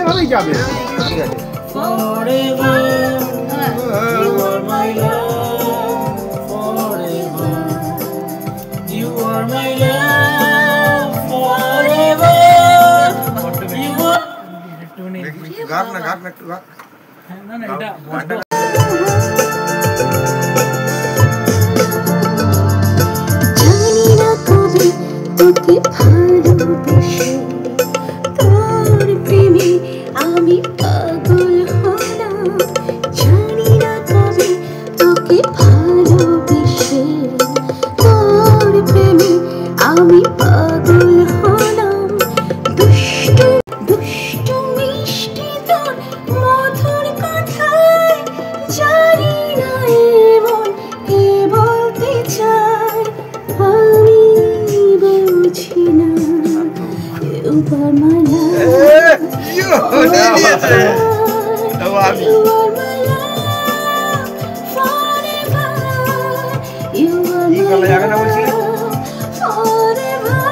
এভাবেই যাবে। ঠিক আছে। Forever, you are my love. Forever, you are my love. Forever, you are. গান না একটু গান। না এটা জানি না কবে তোকে ভালোবেসে তোর প্রেমে আমি পাগল হলাম। জানি না কবে তোকে ভালোবেসে তোর প্রেমে আমি পাগল হলাম। দুষ্টু দুষ্টু মিষ্টি তোর মধুর কথায় জানি না এমন কে বলতে চায় আমি বুঝি না। You are my love. You are my love forever. You are my love forever.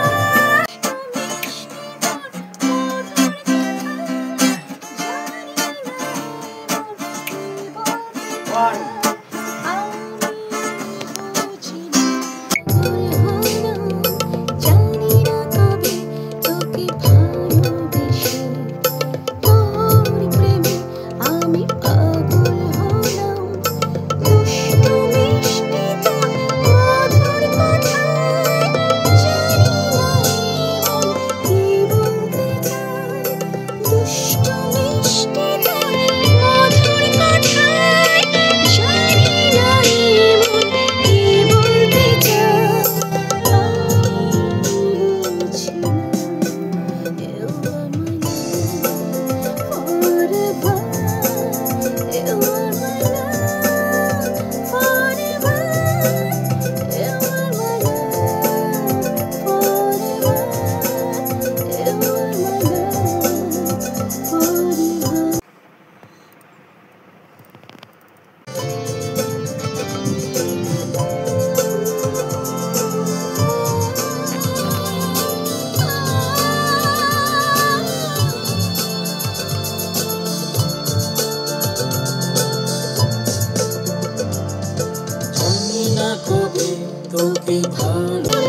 তোকে ভালো